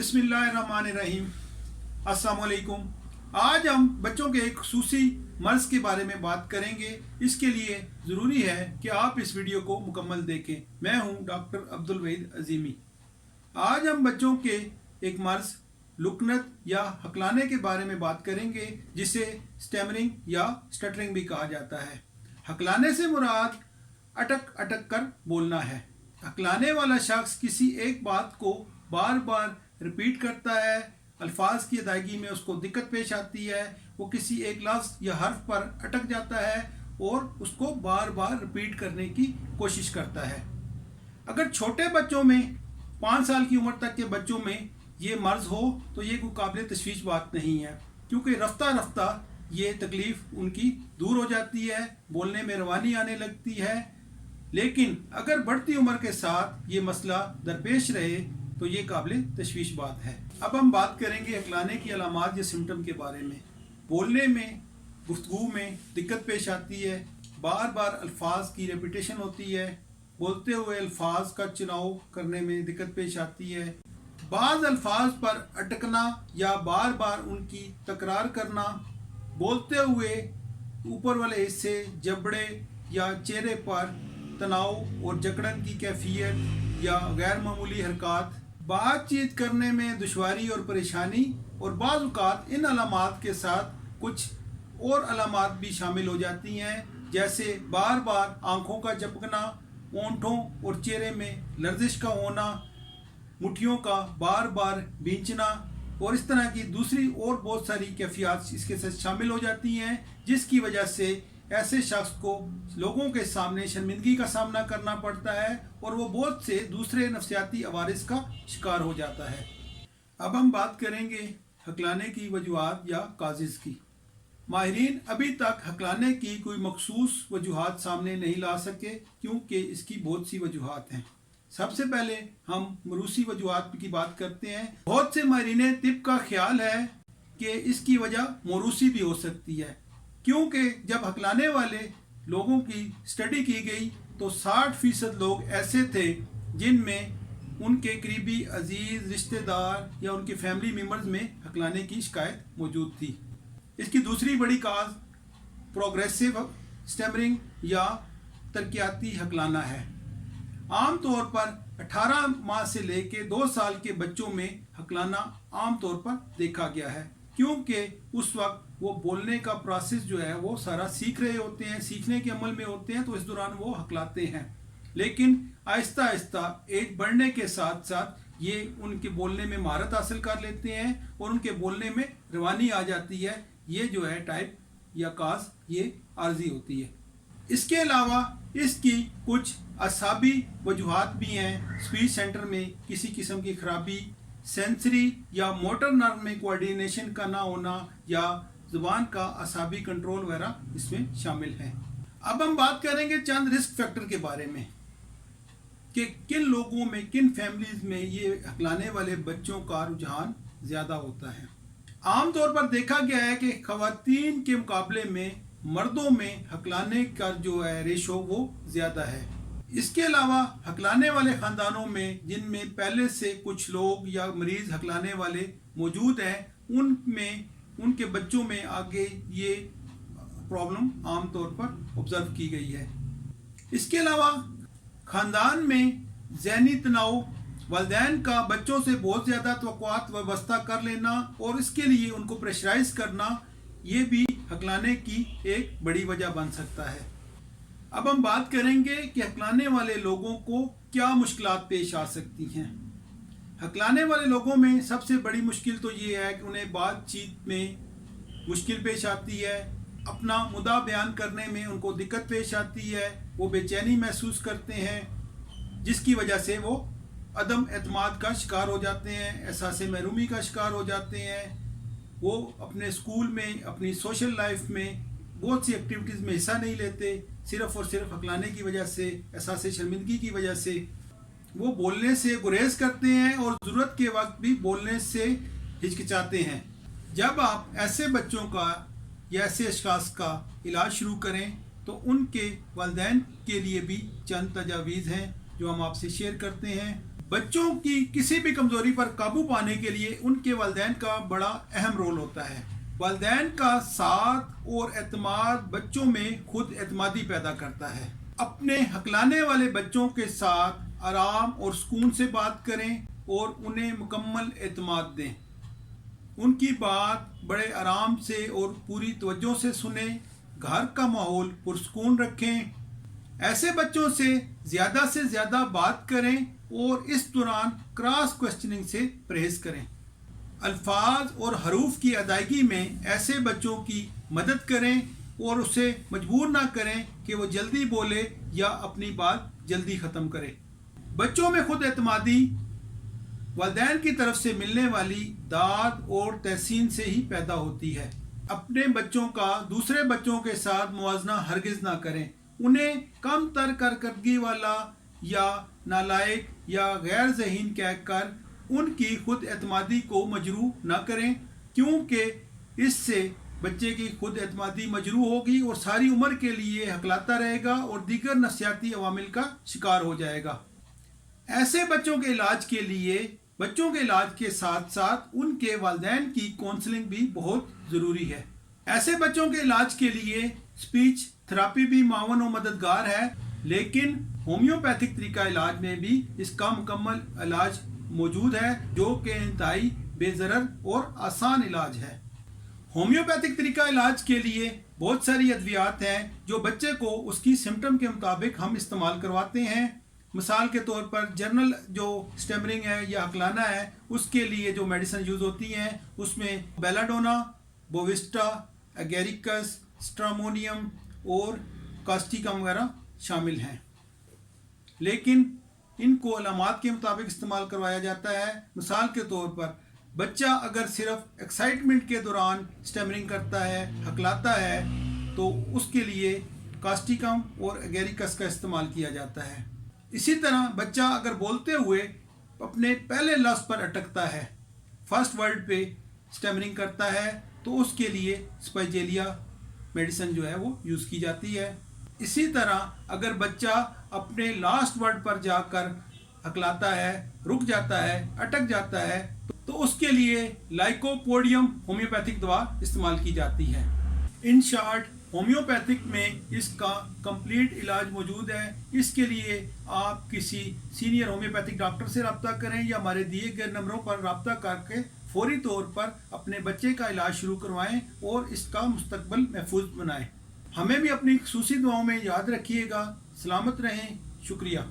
बिस्मिल्लाहिर्रहमानिर्रहीम। अस्सलाम वालेकुम। आज हम बच्चों के एक खुसूसी मर्ज़ के बारे में बात करेंगे। इसके लिए ज़रूरी है कि आप इस वीडियो को मुकम्मल देखें। मैं हूं डॉक्टर अब्दुल वहीद अज़ीमी। आज हम बच्चों के एक मर्ज़ लुकनत या हकलाने के बारे में बात करेंगे, जिसे स्टैमरिंग या स्टटरिंग भी कहा जाता है। हकलाने से मुराद अटक अटक कर बोलना है। हकलाने वाला शख्स किसी एक बात को बार बार रिपीट करता है, अल्फाज की अदायगी में उसको दिक्कत पेश आती है, वो किसी एक लफ्ज़ या हर्फ पर अटक जाता है और उसको बार बार रिपीट करने की कोशिश करता है। अगर छोटे बच्चों में 5 साल की उम्र तक के बच्चों में ये मर्ज़ हो तो ये कोई काबिल तशवीश बात नहीं है, क्योंकि रफ्ता रफ्ता ये तकलीफ़ उनकी दूर हो जाती है, बोलने में रवानी आने लगती है। लेकिन अगर बढ़ती उम्र के साथ ये मसला दरपेश रहे तो ये काबिल तशवीश बात है। अब हम बात करेंगे हकलाने की अलामात या सिम्टम के बारे में। बोलने में, गुफ्तगू में दिक्कत पेश आती है, बार बार अल्फाज की रेपिटेशन होती है, बोलते हुए अल्फाज का चुनाव करने में दिक्कत पेश आती है, बाज़ अल्फाज पर अटकना या बार बार उनकी तकरार करना, बोलते हुए ऊपर वाले हिस्से, जबड़े या चेहरे पर तनाव और जकड़न की कैफियत या गैर मामूली हरकत, बातचीत करने में दुश्वारी और परेशानी, और बाज़ औक़ात इन अलामात के साथ कुछ और अलामात भी शामिल हो जाती हैं, जैसे बार बार आँखों का झपकना, होंठों और चेहरे में लर्जिश का होना, मुट्ठियों का बार बार भींचना, और इस तरह की दूसरी और बहुत सारी कैफियत इसके साथ शामिल हो जाती हैं, जिसकी वजह से ऐसे शख्स को लोगों के सामने शर्मिंदगी का सामना करना पड़ता है और वो बहुत से दूसरे नफ्सियाती अवारिस का शिकार हो जाता है। अब हम बात करेंगे हकलाने की वजूहात या काजिज़ की। माहिरीन अभी तक हकलाने की कोई मखसूस वजूहात सामने नहीं ला सके, क्योंकि इसकी बहुत सी वजूहात हैं। सबसे पहले हम मरूसी वजूहात की बात करते हैं। बहुत से माहिरीन तिब का ख्याल है कि इसकी वजह मरूसी भी हो सकती है, क्योंकि जब हकलाने वाले लोगों की स्टडी की गई तो 60% लोग ऐसे थे जिनमें उनके करीबी अजीज़, रिश्तेदार या उनके फैमिली मेम्बर्स में हकलाने की शिकायत मौजूद थी। इसकी दूसरी बड़ी काज प्रोग्रेसिव स्टैमरिंग या तरक्याती हकलाना है। आम तौर पर 18 माह से लेकर 2 साल के बच्चों में हकलाना आम तौर पर देखा गया है, क्योंकि उस वक्त वो बोलने का प्रोसेस जो है वो सारा सीख रहे होते हैं, सीखने के अमल में होते हैं, तो इस दौरान वो हकलाते हैं। लेकिन आहिस्ता आहिस्ता एज बढ़ने के साथ साथ ये उनके बोलने में महारत हासिल कर लेते हैं और उनके बोलने में रवानी आ जाती है। ये जो है टाइप या काज ये आर्जी होती है। इसके अलावा इसकी कुछ असाबी वजूहात भी हैं। स्पीच सेंटर में किसी किस्म की खराबी, सेंसरी या मोटर नर्व में कोऑर्डिनेशन का ना होना, या जुबान का असाबी कंट्रोल वगैरह इसमें शामिल है। अब हम बात करेंगे चंद रिस्क फैक्टर के बारे में कि किन लोगों में, किन फैमिलीज में ये हकलाने वाले बच्चों का रुझान ज़्यादा होता है। आमतौर पर देखा गया है कि ख़वातीन के मुकाबले में मर्दों में हकलाने का जो है रेशो वो ज़्यादा है। इसके अलावा हकलाने वाले ख़ानदानों में जिनमें पहले से कुछ लोग या मरीज़ हकलाने वाले मौजूद हैं, उनमें उनके बच्चों में आगे ये प्रॉब्लम आमतौर पर ऑब्ज़र्व की गई है। इसके अलावा ख़ानदान में ज़हनी तनाव, वालिदैन का बच्चों से बहुत ज़्यादा तवक्कुआत वाबस्ता कर लेना और इसके लिए उनको प्रेशराइज करना, ये भी हकलाने की एक बड़ी वजह बन सकता है। अब हम बात करेंगे कि हकलाने वाले लोगों को क्या मुश्किलात पेश आ सकती हैं। हकलाने वाले लोगों में सबसे बड़ी मुश्किल तो ये है कि उन्हें बातचीत में मुश्किल पेश आती है, अपना मुद्दा बयान करने में उनको दिक्कत पेश आती है, वो बेचैनी महसूस करते हैं, जिसकी वजह से वो अदम एतमाद का शिकार हो जाते हैं, एहसास महरूमी का शिकार हो जाते हैं। वो अपने स्कूल में, अपनी सोशल लाइफ में बहुत सी एक्टिविटीज़ में हिस्सा नहीं लेते, सिर्फ़ और सिर्फ हकलाने की वजह से, एहसास शर्मिंदगी की वजह से वो बोलने से गुरेज करते हैं और ज़रूरत के वक्त भी बोलने से हिचकिचाते हैं। जब आप ऐसे बच्चों का या ऐसे अशख़ास का इलाज शुरू करें तो उनके वालिदैन के लिए भी चंद तजावीज़ हैं जो हम आपसे शेयर करते हैं। बच्चों की किसी भी कमज़ोरी पर काबू पाने के लिए उनके वालिदैन का बड़ा अहम रोल होता है। वालिदैन का साथ और एतमाद बच्चों में खुद एतमादी पैदा करता है। अपने हकलाने वाले बच्चों के साथ आराम और सुकून से बात करें और उन्हें मुकम्मल एतमाद दें। उनकी बात बड़े आराम से और पूरी तवज्जो से सुने। घर का माहौल पुरसुकून रखें। ऐसे बच्चों से ज़्यादा बात करें और इस दौरान क्रॉस क्वेश्चनिंग से परहेज करें। अल्फाज और हरूफ की अदायगी में ऐसे बच्चों की मदद करें और उसे मजबूर ना करें कि वो जल्दी बोले या अपनी बात जल्दी ख़त्म करे। बच्चों में खुद एतमादी वालिदैन की तरफ से मिलने वाली दाद और तहसीन से ही पैदा होती है। अपने बच्चों का दूसरे बच्चों के साथ मुवाजना हरगिज़ ना करें। उन्हें कम तर कारकर्दगी वाला या नालायक या गैर ज़हीन कहकर उनकी खुद एतमादी को मजरू ना करें, क्योंकि इससे बच्चे की खुद एतमादी मजरू होगी और सारी उम्र के लिए हकलाता रहेगा और दीगर नफसियाती अवामिल का शिकार हो जाएगा। ऐसे बच्चों के इलाज के लिए बच्चों के इलाज के साथ साथ उनके वालिदैन की काउंसलिंग भी बहुत ज़रूरी है। ऐसे बच्चों के इलाज के लिए स्पीच थेरेपी भी मावन और मददगार है, लेकिन होम्योपैथिक तरीका इलाज में भी इसका मुकम्मल इलाज मौजूद है, जो कि इंतहाई बेज़रर और आसान इलाज है। होम्योपैथिक तरीका इलाज के लिए बहुत सारी अद्वियात हैं जो बच्चे को उसकी सिम्टम के मुताबिक हम इस्तेमाल करवाते हैं। मिसाल के तौर पर जनरल जो स्टेमरिंग है या हकलाना है, उसके लिए जो मेडिसिन यूज़ होती हैं उसमें बेलाडोना, बोविस्टा, एगेरिकस, स्ट्रामोनियम और कास्टिकम वगैरह शामिल हैं, लेकिन इनको अलामात के मुताबिक इस्तेमाल करवाया जाता है। मिसाल के तौर पर बच्चा अगर सिर्फ एक्साइटमेंट के दौरान स्टेमरिंग करता है, हकलाता है, तो उसके लिए कास्टिकम और एगेरिकस का इस्तेमाल किया जाता है। इसी तरह बच्चा अगर बोलते हुए अपने पहले लफ्ज़ पर अटकता है, फर्स्ट वर्ड पे स्टेमरिंग करता है, तो उसके लिए स्पाइजेलिया मेडिसिन जो है वो यूज़ की जाती है। इसी तरह अगर बच्चा अपने लास्ट वर्ड पर जाकर हकलाता है, रुक जाता है, अटक जाता है, तो उसके लिए लाइकोपोडियम होम्योपैथिक दवा इस्तेमाल की जाती है। इन शॉर्ट, होम्योपैथिक में इसका कंप्लीट इलाज मौजूद है। इसके लिए आप किसी सीनियर होम्योपैथिक डॉक्टर से रब्ता करें या हमारे दिए गए नंबरों पर रब्ता करके फौरी तौर पर अपने बच्चे का इलाज शुरू करवाएं और इसका मुस्तकबिल महफूज बनाएं। हमें भी अपनी खुसूसी दुआओं में याद रखिएगा। सलामत रहें। शुक्रिया।